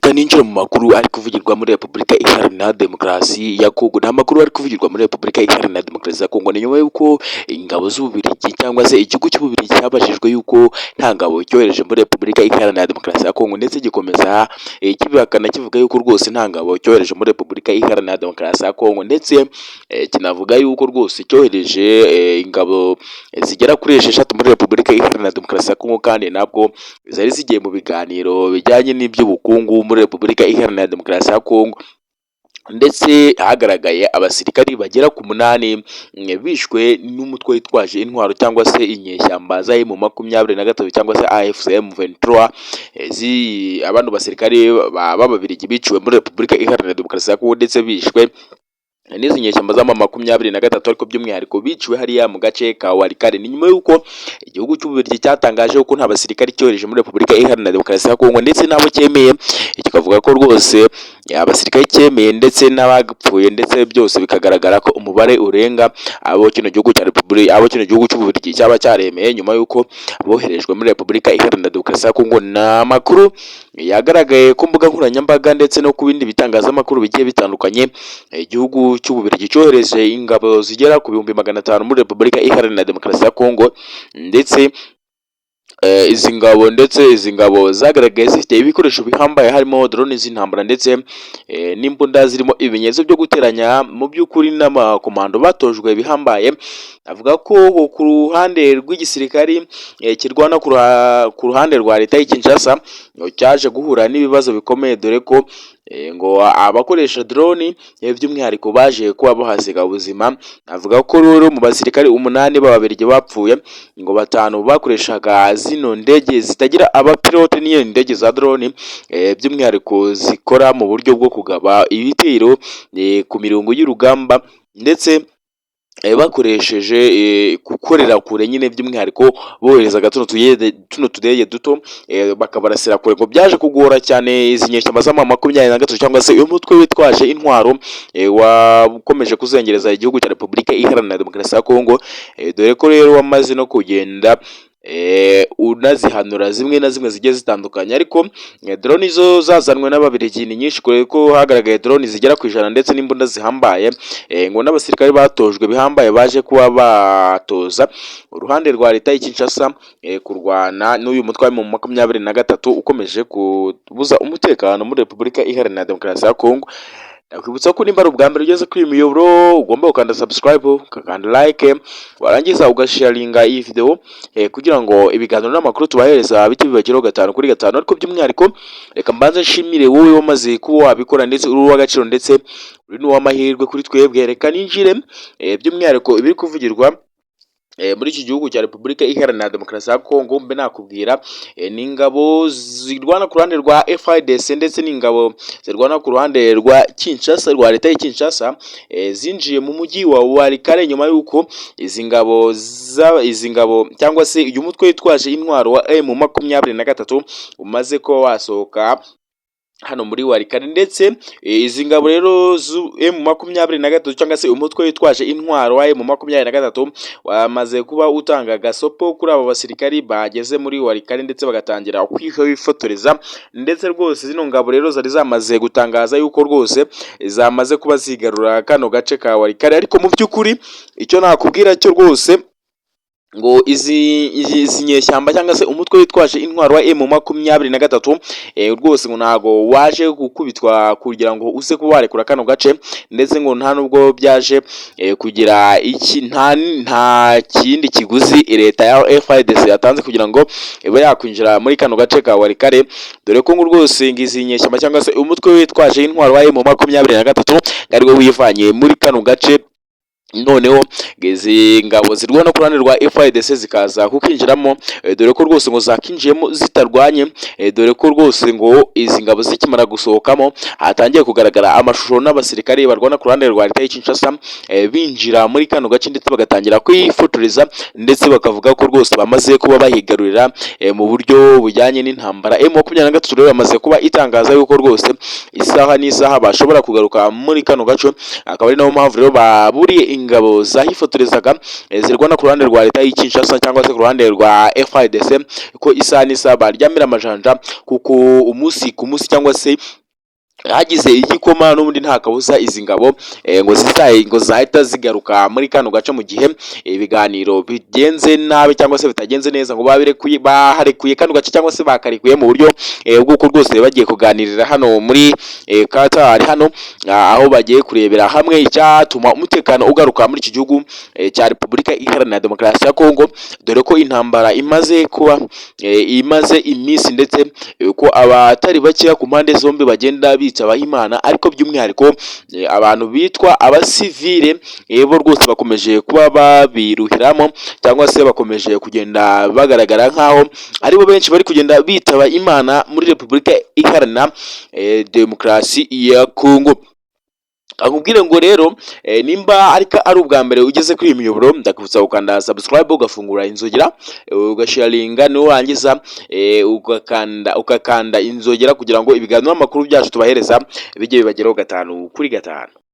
Reka ninjire mu makuru ari kuvugirwa muri Repubulika Iharanira Demokarasi ya Kongo. Nta makuru ari kuvugirwa muri Repubulika Iharanira Demokarasi ya Kongo ni nyuma y'uko ingabo z'Ububiligi cyangwa se igihugu cy'Ububiligi cyabajijwe yuko nta ngabo cyohereje muri Repubulika Iharanira Demokarasi ya Kongo, ndetse gikomeza kibihakana kivuga yuko rwose nta ngabo cyohereje muri Repubulika Iharanira Demokarasi ya Kongo, ndetse kinavuga yuko rwose cyohereje ingabo zigera kuri 6 muri Repubulika Iharanira Demokarasi ya Kongo, kandi nabwo zari zigiye mu biganiro bijyanye n'iby'ubukungu muri Repubulika Iharanira Demokarasi ya Kongo, ndetse hagaragaye abasirikari bagera ku 8 bishwe n'umutwe witwaje intwaro cyangwa se inyeshyamba za M23 cyangwa se AFCM 23. Abantu basirikari b'Ababiligi biciwe muri Repubulika Iharanira Demokarasi ya Kongo, ndetse bishwe n'izi nyeshyamba za M23, ariko by'umwihariko biciwe hariya mu gace ka Walikale. Ni nyuma y'uko igihugu cy'Ububiligi cyatangaje ko nta basirikari cyohereje muri Repubulika Iharanira Demokarasi ya Kongo, ndetse nabo cyemeye kikavuga ko rwose abasirikari cyemeye ndetse n'abapfuye, ndetse byose bikagaragara ko umubare urenga abo kino gihugu cy'Ububiligi cyaba cyaremeye nyuma y'uko boherejwe muri Repubulika Iharanira Demokarasi ya Kongo. Na makuru yagaragaye ku mbuga nkoranyambaga ndetse no ku bindi bitangazamakuru bigiye bitandukanye, igihugu cy'Ububiligi cyohereje ingabo zigera ku 500 muri Repubulika Iharanira Demokarasi ya Kongo, ndetse izi ngabo zagaragaye zifite ibikoresho bihambaye harimo drone z'intambara, ndetse n'imbunda zirimo ibimenyetso byo guteranya mu by'ukuri n'amakomando batojwe bihambaye. Avuga ko ku ruhande rw'igisirikari kirwana ku ruhande rwa leta y'Kinshasa cyaje guhura n'ibibazo bikomeye, dore ko ngo abakoresha drone by'umwihariko baje kuba bahasiga ubuzima. Avuga ko rero mu basirikari 8 b'Ababiligi bapfuye, ngo 5 bakoreshaga zino ndege zitagira abapilote n'iyo ndege za drone, by'umwihariko zikora mu buryo bwo kugaba ibitero ku mirongo y'urugamba, ndetse bakoresheje gukorera kure nyine, by'umwihariko boherezaga tuno tudege duto bakabarasira kure. Ngo byaje kugora cyane izi nyeshyamba za M23 cyangwa se uyu mutwe witwaje intwaro wakomeje kuzengereza igihugu cya Repubulika Iharanira Demokarasi ya Kongo, dore ko rero wamaze no kugenda unazihanura zimwe na zimwe zigiye zitandukanye. Ariko drone zo zazanwe n'Ababiligi ni nyinshi, kure ko hagaragaye drone zigera ku 100 ndetse n'imbunda zihambaye, ngo n'abasirikare batojwe bihambaye baje kuba batoza uruhande rwa leta y'Kinshasa kurwana n'uyu mutwe wa M23 ukomeje kubuza umutekano muri Repubulika Iharanira Demokarasi ya Kongo. Nakwibutsa ko nimba ari ubwa mbere ugeze kuri imiyoboro ugomba gukanda subscribe, ukakanda like, warangiza ugasharinga iyi video kugira ngo ibiganiro n'amakuru tubahereza biti bibageraho 5 kuri 5. Ariko by'umwihariko reka mbanze nshimire wowe wamaze kuba wabikora, ndetse uri uw'agaciro, ndetse uri n'uw'amahirwe kuri twebwe. Reka ninjire by'umwihariko ibiri kuvugirwa muri iki gihugu cya Repubulika Iharanira Demokarasi ya Kongo. Mbe nakubwira ni ingabo zirwana ku ruhande rwa FARDC, ndetse n'ingabo zirwana ku ruhande rwa Kinshasa, rwa leta y'Kinshasa, zinjiye mu mujyi wa Walikale nyuma y'uko izi ngabo cyangwa se uyu mutwe witwaje intwaro wa M23 umaze ko wasohoka hano muri Walikale. Ndetse izi ngabo rero M23 cyangwa se umutwe witwaje intwaro wa M23 wamaze kuba utanga gasopo kuri abo basirikari bageze muri Walikale, ndetse bagatangira kwifotoreza. Ndetse rwose zino ngabo rero zari zamaze gutangaza yuko rwose zamaze kuba zigarura kano gace ka Walikale. Ariko mu by'ukuri icyo nakubwira cyo rwose, ngo izi nyeshyamba cyangwa se umutwe witwaje intwaro wa M23 rwose ngo ntago waje gukubitwa kugira ngo use kuba warekura kano gace, ndetse ngo nta nubwo byaje kugira nta kindi kiguzi leta ya FARDC yatanze kugira ngo ibe yakwinjira muri kano gace ka Walikale, dore ko ngo rwose ngizi nyeshyamba cyangwa se umutwe witwaje intwaro wa M23 ngari wivanye muri kano gace. Noneho izi ngabo zirwana ku ruhande rwa FARDC zikaza kukinjiramo, dore ko rwose ngo zakinjiyemo zitarwanye, dore ko rwose ngo izi ngabo zikimara gusohokamo hatangiye kugaragara amashusho n'abasirikare barwana ku ruhande rwa leta y'Kinshasa binjira muri kano gace, ndetse bagatangira kwifotoreza, ndetse bakavuga ko rwose bamaze kuba bahigarurira mu buryo bujyanye n'intambara. M23 rero bamaze kuba itangaza yuko rwose isaha n'isaha bashobora kugaruka muri kano gace, akaba ari nayo mpamvu rero baburiye ingabo zahifotorezaga zirwana ku ruhande rwa leta y'Kinshasa cyangwa se ku ruhande rwa FARDC ko isa n'isa baryamira amajanja kuko umunsi ku munsi cyangwa se hagize igikoma n'ubundi nta kabuza izi ngabo ngo zahita zigaruka muri kano gace mu gihe ibiganiro bigenze nabi cyangwa se bitagenze neza ngo baharekuye kano gace cyangwa se bakarikuye mu buryo bw'uko rwose bagiye kuganirira hano muri Qatar hano aho bagiye kurebera hamwe icyatuma umutekano ugaruka muri iki gihugu cya Repubulika Iharanira Demokarasi ya Kongo, dore ko intambara imaze iminsi ndetse ko abatari bakeya ku mpande zombi bagenda bitaba Imana, ariko by'umwihariko abantu bitwa abasivile bo rwose bakomeje kuba babiruhiramo cyangwa se bakomeje kugenda bagaragara nkaho aribo benshi bari kugenda bitaba Imana muri Repubulika Iharanira Demokarasi ya Kongo. Akubwire ngo rero nimba ari ubwa mbere ugeze kuri iyi miyoboro, ndakubutsa gukanda subscribe ugafungura inzogera ugasharinga nurangiza ugakanda inzogera kugira ngo ibiganiro n'amakuru byacu tubahereza bijye bibageraho 5 kuri 5.